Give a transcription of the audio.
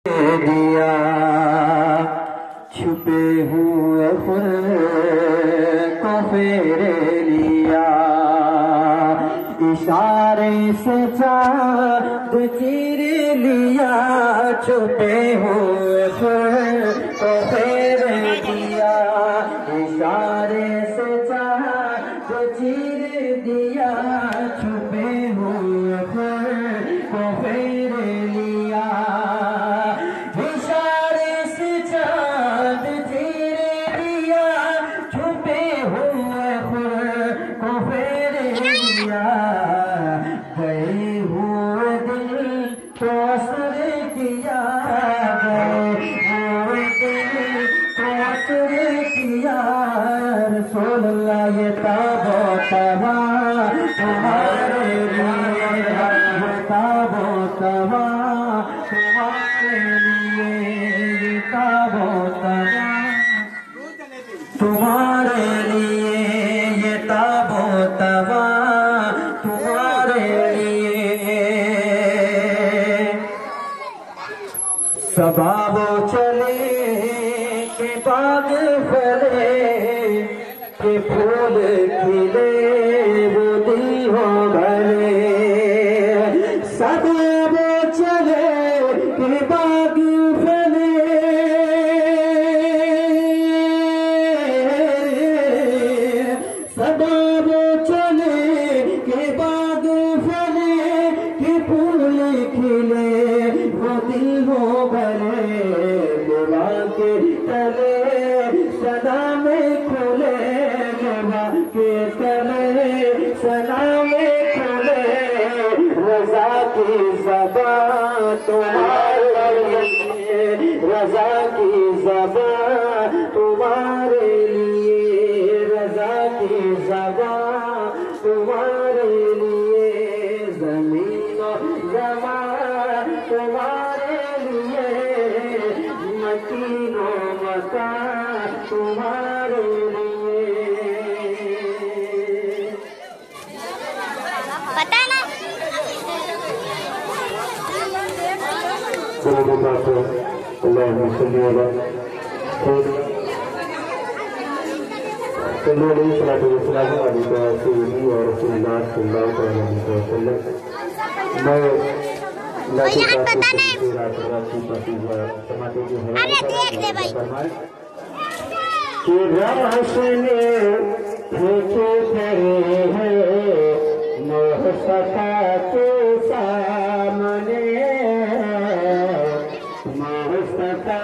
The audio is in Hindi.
दिया छुपे हुए फूल को फेरे लिया, इशारे से चाँद चीर लिया, छुपे हुए फूल को फेरे दिया, इशारे से चाँद चीर दिया, छुपे हुए फूल को फेरे लिया, गए हुए दिल तो असर किया, गए हुए दिल तो असर किया, रसूल अल्लाह ये ताबो तबा तुम्हारे लिए, ये ताबो तबा तुम्हारे लिए, ये ताबो तबा तुम्हारे लिए, ये ताबो तबा सबाबो चले के बाग फले के फूल खिले वो दिल हो भरे, सबाबो चले के बाग फले सबाबो चले के बाग फले के फूल खिले वो दिल हो भरे, मेवा के तले सदा में खुले, मेवा के तले सदा में खुले, रज़ा की ज़बान तुम्हारे लिए, रज़ा की ज़बान तुम्हारे लिए, रज़ा की ज़बान तुम्हारे लिए, ज़मीन ज़बान तुम्हारे लिए, मकीनो मकान तुम्हारे लिए। पता ना पता नहीं, अरे देख ले भाई कि रोशनी फेंके पड़े हैं मोहसता के सामने, मोहसता